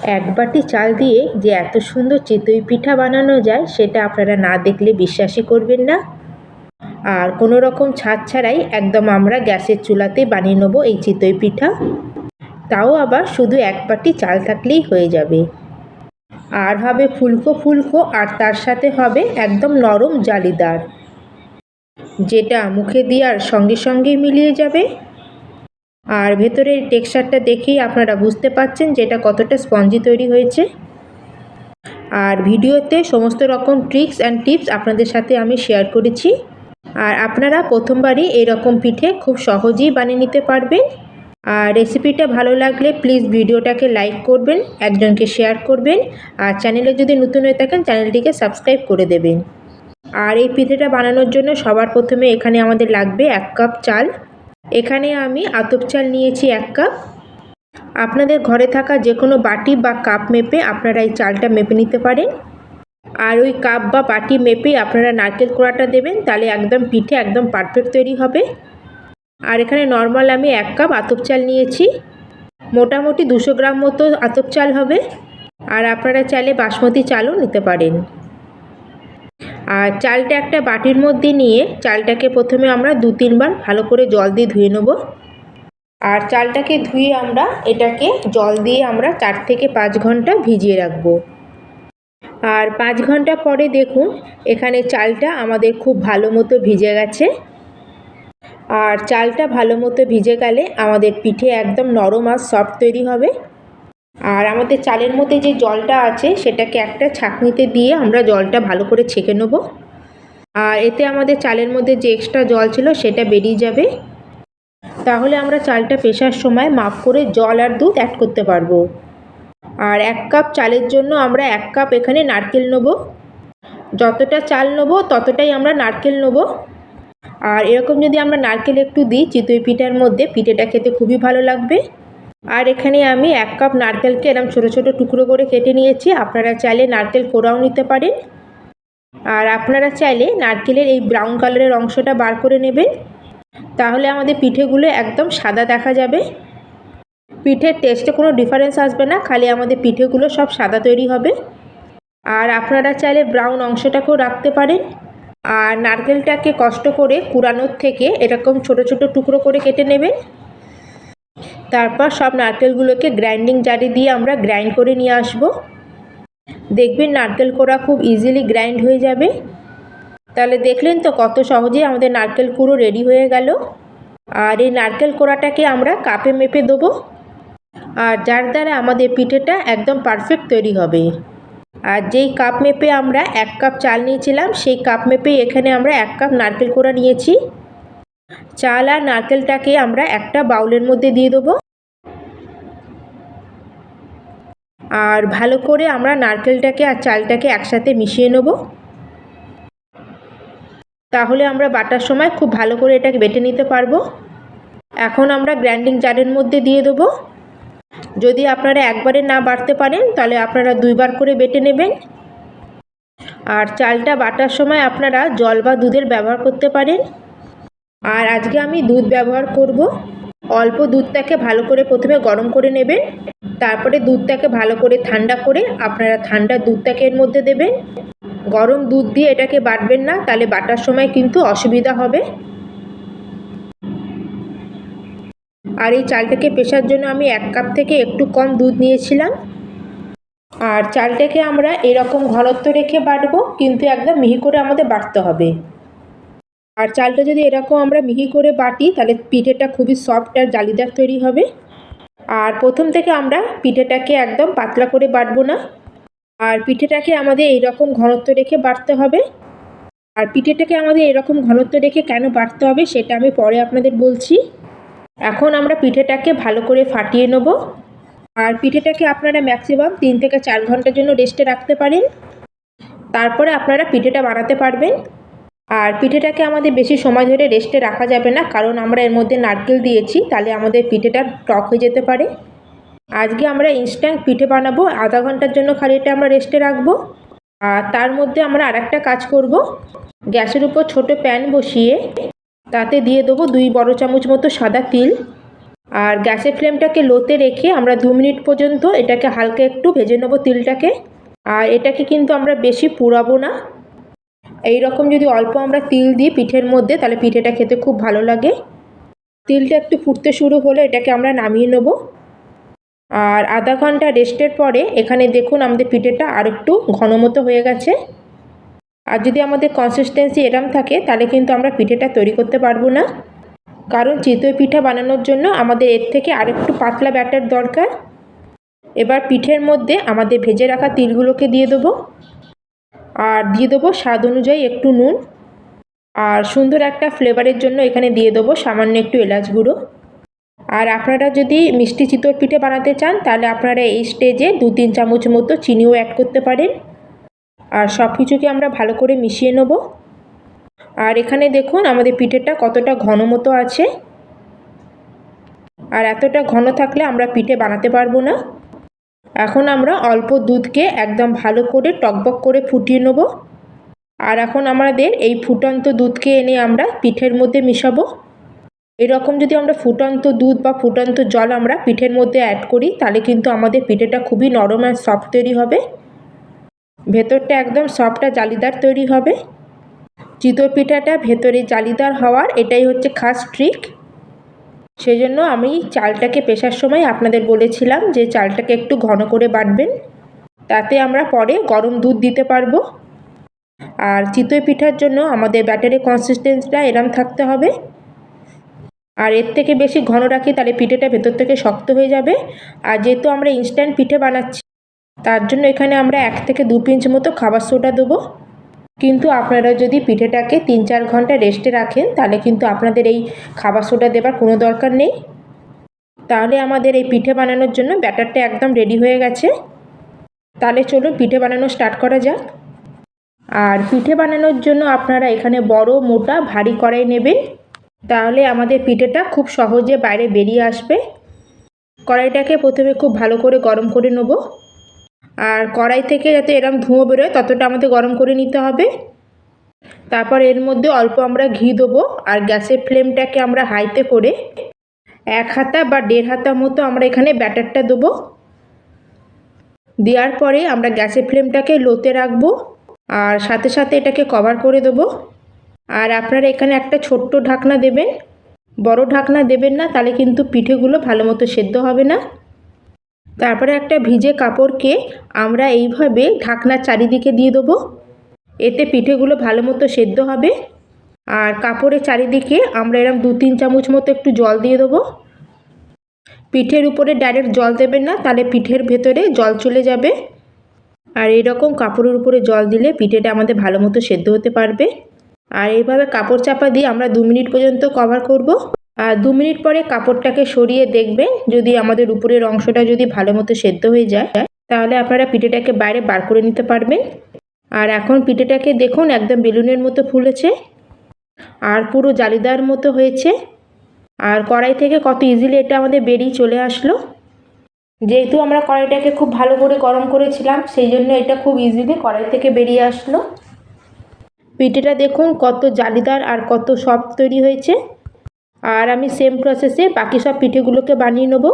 এক বাটি চাল দিয়ে যে এত সুন্দর চিতই পিঠা বানানো যায় সেটা আপনারা না দেখলে বিশ্বাসই করবেন না। আর কোনো রকম ছাদ ছাড়াই একদম আমরা গ্যাসের চুলাতে বানিয়ে নেবো এই চিতই পিঠা। তাও আবার শুধু এক বাটি চাল থাকলেই হয়ে যাবে। আর হবে ফুলকো ফুলকো, আর তার সাথে হবে একদম নরম জালিদার, যেটা মুখে দেওয়ার সঙ্গে সঙ্গেই মিলিয়ে যাবে। আর ভেতরের টেক্সচারটা দেখেই আপনারা বুঝতে পারছেন যেটা কতটা স্পঞ্জি তৈরি হয়েছে। আর ভিডিওতে সমস্ত রকম ট্রিক্স অ্যান্ড টিপস আপনাদের সাথে আমি শেয়ার করেছি। আর আপনারা প্রথমবারই এরকম পিঠে খুব সহজেই বানিয়ে নিতে পারবেন। আর রেসিপিটা ভালো লাগলে প্লিজ ভিডিওটাকে লাইক করবেন, একজনকে শেয়ার করবেন, আর চ্যানেলে যদি নতুন হয়ে থাকেন চ্যানেলটিকে সাবস্ক্রাইব করে দেবেন। আর এই পিঠেটা বানানোর জন্য সবার প্রথমে এখানে আমাদের লাগবে 1 কাপ চাল। এখানে আমি আতপ চাল নিয়েছি 1 কাপ। আপনাদের ঘরে থাকা যে কোনো বাটি বা কাপ মেপে আপনারা এই চালটা মেপে নিতে পারেন। আর ওই কাপ বা বাটি মেপেই আপনারা নারকেল কোড়াটা দেবেন, তাহলে একদম পিঠে একদম পারফেক্ট তৈরি হবে। আর এখানে নর্মাল আমি 1 কাপ আতপ চাল নিয়েছি, মোটামুটি 200 গ্রাম মতো আতপ চাল হবে। আর আপনারা চাইলে বাসমতি চালও নিতে পারেন। আর চালটা একটা বাটির মধ্যে নিয়ে চালটাকে প্রথমে আমরা 2-3 বার ভালো করে জল দিয়ে ধুয়ে নেব। আর চালটাকে ধুয়ে আমরা এটাকে জল দিয়ে আমরা 4 থেকে 5 ঘন্টা ভিজিয়ে রাখবো। আর 5 ঘন্টা পরে দেখুন এখানে চালটা আমাদের খুব ভালো মতো ভিজে গেছে। আর চালটা ভালো মতো ভিজে গেলে আমাদের পিঠে একদম নরম আর সফট তৈরি হবে। আর আমাদের চালের মধ্যে যে জলটা আছে সেটাকে একটা ছাঁকনিতে দিয়ে আমরা জলটা ভালো করে ছেঁকে নেব। আর এতে আমাদের চালের মধ্যে যে এক্সট্রা জল ছিল সেটা বেরিয়ে যাবে। তাহলে আমরা চালটা পেশার সময় মাপ করে জল আর দুধ অ্যাড করতে পারবো। আর 1 কাপ চালের জন্য আমরা 1 কাপ এখানে নারকেল নেব। যতটা চাল নেব ততটাই আমরা নারকেল নেব। আর এরকম যদি আমরা নারকেল একটু দিই চিতই পিঠার মধ্যে, পিঠেটা খেতে খুবই ভালো লাগবে। আর এখানে আমি 1 কাপ নারকেলকে এরকম ছোটো ছোটো টুকরো করে কেটে নিয়েছি। আপনারা চাইলে নারকেল কোড়াও নিতে পারেন। আর আপনারা চাইলে নারকেলের এই ব্রাউন কালারের অংশটা বার করে নেবেন, তাহলে আমাদের পিঠেগুলো একদম সাদা দেখা যাবে। পিঠের টেস্টে কোনো ডিফারেন্স আসবে না, খালি আমাদের পিঠেগুলো সব সাদা তৈরি হবে। আর আপনারা চাইলে ব্রাউন অংশটাকেও রাখতে পারেন। আর নারকেলটাকে কষ্ট করে কুড়ানোর থেকে এরকম ছোটো ছোটো টুকরো করে কেটে নেবেন। তারপর সব নারকেলগুলোকে গ্রাইন্ডিং জারে দিয়ে আমরা গ্রাইন্ড করে নিয়ে আসব। দেখবেন নারকেল কোড়া খুব ইজিলি গ্রাইন্ড হয়ে যাবে। তাহলে দেখলেন তো কত সহজেই আমাদের নারকেল কুড়ো রেডি হয়ে গেল। আর এই নারকেল কোড়াটাকে আমরা কাপে মেপে দেবো, আর যার দ্বারা আমাদের পিঠেটা একদম পারফেক্ট তৈরি হবে। আর যেই কাপ মেপে আমরা 1 কাপ চাল নিয়েছিলাম সেই কাপ মেপেই এখানে আমরা 1 কাপ নারকেল কোড়া নিয়েছি। চাল আর নারকেলটাকে আমরা একটা বাউলের মধ্যে দিয়ে দেবো। আর ভালো করে আমরা নারকেলটাকে আর চালটাকে একসাথে মিশিয়ে নেব, তাহলে আমরা বাটার সময় খুব ভালো করে এটাকে বেটে নিতে পারবো। এখন আমরা গ্রাইন্ডিং জারের মধ্যে দিয়ে দেবো। যদি আপনারা একবারে না বাটতে পারেন তাহলে আপনারা 2 বার করে বেটে নেবেন। আর চালটা বাটার সময় আপনারা জল বা দুধের ব্যবহার করতে পারেন। আর আজকে আমি দুধ ব্যবহার করব। অল্প দুধটাকে ভালো করে প্রথমে গরম করে নেবেন, তারপরে দুধটাকে ভালো করে ঠান্ডা করে আপনারা ঠান্ডা দুধটাকে এর মধ্যে দেবেন। গরম দুধ দিয়ে এটাকে বাটবেন না, তাহলে বাটার সময় কিন্তু অসুবিধা হবে। আর এই চালটাকে পেশার জন্য আমি 1 কাপ থেকে একটু কম দুধ নিয়েছিলাম। আর চালটাকে আমরা এরকম ঘনত্ব রেখে বাটবো, কিন্তু একদম মিহি করে আমাদের বাটতে হবে। আর চালটা যদি এরকম আমরা মিহি করে বাটি তাহলে পিঠেটা খুবই সফট আর জালিদার তৈরি হবে। আর প্রথম থেকে আমরা পিঠেটাকে একদম পাতলা করে বাটবো না, আর পিঠেটাকে আমাদের এইরকম ঘনত্ব রেখে বাটতে হবে। আর পিঠেটাকে আমাদের এরকম ঘনত্ব রেখে কেন বাটতে হবে সেটা আমি পরে আপনাদের বলছি। এখন আমরা পিঠেটাকে ভালো করে ফাটিয়ে নেব। আর পিঠেটাকে আপনারা ম্যাক্সিমাম 3 থেকে 4 ঘন্টার জন্য রেস্টে রাখতে পারেন, তারপরে আপনারা পিঠেটা বানাতে পারবেন। আর পিঠেটাকে আমাদের বেশি সময় ধরে রেস্টে রাখা যাবে না, কারণ আমরা এর মধ্যে নারকেল দিয়েছি, তাহলে আমাদের পিঠেটা টক হয়ে যেতে পারে। আজকে আমরা ইনস্ট্যান্ট পিঠে বানাবো, আধা ঘন্টার জন্য খালি এটা আমরা রেস্টে রাখবো। আর তার মধ্যে আমরা আরেকটা কাজ করব। গ্যাসের উপর ছোটো প্যান বসিয়ে তাতে দিয়ে দেবো 2 বড় চামচ মতো সাদা তিল। আর গ্যাসের ফ্লেমটাকে লোতে রেখে আমরা 2 মিনিট পর্যন্ত এটাকে হালকা একটু ভেজে নেবো তিলটাকে। আর এটাকে কিন্তু আমরা বেশি পুড়াবো না। এই রকম যদি অল্প আমরা তিল দিই পিঠের মধ্যে তাহলে পিঠেটা খেতে খুব ভালো লাগে। তিলটা একটু ফুটতে শুরু হলে এটাকে আমরা নামিয়ে নেব। আর আধা ঘন্টা রেস্টের পরে এখানে দেখুন আমাদের পিঠেটা আর একটু ঘন মতো হয়ে গেছে। আর যদি আমাদের কনসিস্টেন্সি এরম থাকে তাহলে কিন্তু আমরা পিঠেটা তৈরি করতে পারবো না, কারণ চিতই পিঠা বানানোর জন্য আমাদের এর থেকে আরেকটু পাতলা ব্যাটার দরকার। এবার পিঠের মধ্যে আমাদের ভেজে রাখা তিলগুলোকে দিয়ে দেবো। আর দিয়ে দেবো স্বাদ অনুযায়ী একটু নুন। আর সুন্দর একটা ফ্লেভারের জন্য এখানে দিয়ে দেবো সামান্য একটু এলাচ গুঁড়ো। আর আপনারা যদি মিষ্টি চিতই পিঠে বানাতে চান তাহলে আপনারা এই স্টেজে 2-3 চামচ মতো চিনিও অ্যাড করতে পারেন। আর সব কিছুকে আমরা ভালো করে মিশিয়ে নেব। আর এখানে দেখুন আমাদের পিঠেটা কতটা ঘন মতো আছে। আর এতটা ঘন থাকলে আমরা পিঠে বানাতে পারবো না। এখন আমরা অল্প দুধকে একদম ভালো করে টকবক করে ফুটিয়ে নেব। আর এখন আমাদের এই ফুটন্ত দুধকে এনে আমরা পিঠের মধ্যে মিশাবো। এরকম যদি আমরা ফুটন্ত দুধ বা ফুটন্ত জল আমরা পিঠের মধ্যে অ্যাড করি তাহলে কিন্তু আমাদের পিঠেটা খুবই নরম আর সফট তৈরি হবে। ভেতরটা একদম সফট আর জালিদার তৈরি হবে। চিতই পিঠাটা ভেতরে জালিদার হওয়ার এটাই হচ্ছে খাস ট্রিক। সেই জন্য আমি চালটাকে পেশার সময় আপনাদের বলেছিলাম যে চালটাকে একটু ঘন করে বাটবেন, তাতে আমরা পরে গরম দুধ দিতে পারবো। আর চিতই পিঠার জন্য আমাদের ব্যাটারের কনসিস্টেন্সিটা এরম থাকতে হবে। আর এর থেকে বেশি ঘন রাখি তাহলে পিঠেটা ভেতর থেকে শক্ত হয়ে যাবে। আর যেহেতু আমরা ইনস্ট্যান্ট পিঠে বানাচ্ছি তার জন্য এখানে আমরা 1 থেকে 2 পিঞ্চ মতো খাবার সোডা দেবো। কিন্তু আপনারা যদি পিঠেটাকে 3-4 ঘন্টা রেস্টে রাখেন তাহলে কিন্তু আপনাদের এই খাবার সোডা দেবার কোনো দরকার নেই। তাহলে আমাদের এই পিঠে বানানোর জন্য ব্যাটারটা একদম রেডি হয়ে গেছে। তাহলে চলুন পিঠে বানানো স্টার্ট করা যাক। আর পিঠে বানানোর জন্য আপনারা এখানে বড় মোটা ভারী কড়াই নেবেন, তাহলে আমাদের পিঠেটা খুব সহজে বাইরে বেরিয়ে আসবে। কড়াইটাকে প্রথমে খুব ভালো করে গরম করে নেব। আর কড়াই থেকে যাতে এরম ধোঁয়া বেরোয় ততটা আমাদের গরম করে নিতে হবে। তারপর এর মধ্যে অল্প আমরা ঘি দেবো। আর গ্যাসের ফ্লেমটাকে আমরা হাইতে করে 1 হাতা বা 1.5 হাতা মতো আমরা এখানে ব্যাটারটা দেবো। দেওয়ার পরে আমরা গ্যাসের ফ্লেমটাকে লোতে রাখবো। আর সাথে সাথে এটাকে কভার করে দেবো। আর আপনারা এখানে একটা ছোট্ট ঢাকনা দেবেন, বড় ঢাকনা দেবেন না, তাহলে কিন্তু পিঠেগুলো ভালো মতো সেদ্ধ হবে না। তারপরে একটা ভিজে কাপড়কে আমরা এইভাবে ঢাকনার চারিদিকে দিয়ে দেবো, এতে পিঠেগুলো ভালো মতো সেদ্ধ হবে। আর কাপড়ের চারিদিকে আমরা এরকম 2-3 চামচ মতো একটু জল দিয়ে দেবো। পিঠের উপরে ডাইরেক্ট জল দেবেন না, তাহলে পিঠের ভেতরে জল চলে যাবে। আর এইরকম কাপড়ের উপরে জল দিলে পিঠেটা আমাদের ভালো মতো সেদ্ধ হতে পারবে। আর এইভাবে কাপড় চাপা দিয়ে আমরা 2 মিনিট পর্যন্ত কভার করব। আর 2 মিনিট পরে কাপড়টাকে সরিয়ে দেখবেন যদি আমাদের উপরের অংশটা যদি ভালো মতো সেদ্ধ হয়ে যায় তাহলে আপনারা পিঠেটাকে বাইরে বার করে নিতে পারবেন। আর এখন পিঠেটাকে দেখুন একদম বেলুনের মতো ফুলেছে আর পুরো জালিদার মতো হয়েছে। আর কড়াই থেকে কত ইজিলি এটা আমাদের বেরিয়ে চলে আসলো। যেহেতু আমরা কড়াইটাকে খুব ভালো করে গরম করেছিলাম সেই জন্য এটা খুব ইজিলি কড়াই থেকে বেরিয়ে আসলো। পিঠেটা দেখুন কত জালিদার আর কত সফট তৈরি হয়েছে। আর আমি সেম প্রসেসে বাকি সব পিঠেগুলোকে বানিয়ে নেব।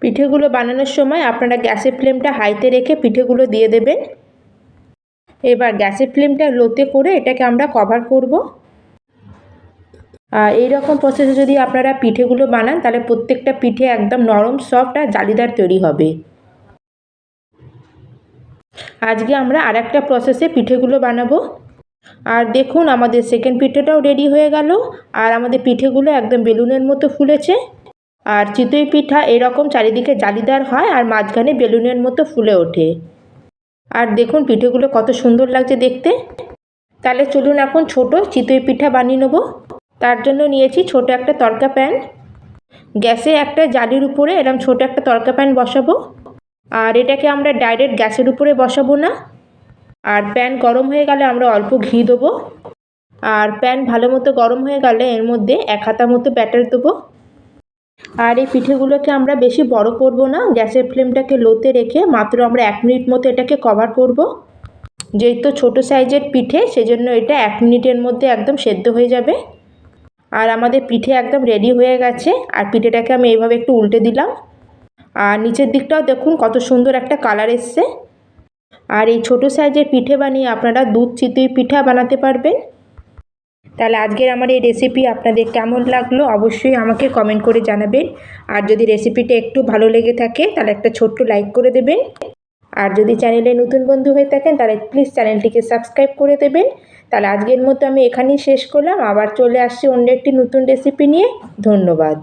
পিঠেগুলো বানানোর সময় আপনারা গ্যাসের ফ্লেমটা হাইতে রেখে পিঠেগুলো দিয়ে দেবেন। এবার গ্যাসের ফ্লেমটা লোতে করে এটাকে আমরা কভার করব। আর এইরকম প্রসেসে যদি আপনারা পিঠেগুলো বানান তাহলে প্রত্যেকটা পিঠে একদম নরম সফট আর জালিদার তৈরি হবে। আজকে আমরা আরেকটা প্রসেসে পিঠেগুলো বানাবো। আর দেখুন আমাদের সেকেন্ড পিঠেটাও রেডি হয়ে গেল। আর আমাদের পিঠেগুলো একদম বেলুনের মতো ফুলেছে। আর চিতই পিঠা এরকম চারিদিকে জালিদার হয় আর মাঝখানে বেলুনের মতো ফুলে ওঠে। আর দেখুন পিঠেগুলো কত সুন্দর লাগছে দেখতে। তাহলে চলুন এখন ছোট চিতই পিঠা বানিয়ে নেব। তার জন্য নিয়েছি ছোট একটা তড়কা প্যান। গ্যাসে একটা জালির উপরে এরকম ছোট একটা তড়কা প্যান বসাবো। আর এটাকে আমরা ডাইরেক্ট গ্যাসের উপরে বসাবো না। আর প্যান গরম হয়ে গেলে আমরা অল্প ঘি দেবো। আর প্যান ভালো মতো গরম হয়ে গেলে এর মধ্যে 1 হাতা মতো ব্যাটার দেবো। আর এই পিঠেগুলোকে আমরা বেশি বড় করব না, গ্যাসের ফ্লেমটাকে লোতে রেখে মাত্র আমরা 1 মিনিট মতো এটাকে কভার করব। যেহেতু ছোট সাইজের পিঠে সেজন্য এটা 1 মিনিটের মধ্যে একদম সেদ্ধ হয়ে যাবে। আর আমাদের পিঠে একদম রেডি হয়ে গেছে। আর পিঠেটাকে আমি এইভাবে একটু উল্টে দিলাম। আর নিচের দিকটাও দেখুন কত সুন্দর একটা কালার এসছে। আর এই ছোটো সাইজের পিঠে বানিয়ে আপনারা দুধ চিতই পিঠা বানাতে পারবেন। তাহলে আজকের আমার এই রেসিপি আপনাদের কেমন লাগলো অবশ্যই আমাকে কমেন্ট করে জানাবেন। আর যদি রেসিপিটা একটু ভালো লেগে থাকে তাহলে একটা ছোট্ট লাইক করে দেবেন। আর যদি চ্যানেলে নতুন বন্ধু হয়ে থাকেন তাহলে প্লিজ চ্যানেলটিকে সাবস্ক্রাইব করে দেবেন। তাহলে আজকের মতো আমি এখানেই শেষ করলাম। আবার চলে আসছি অন্য একটি নতুন রেসিপি নিয়ে। ধন্যবাদ।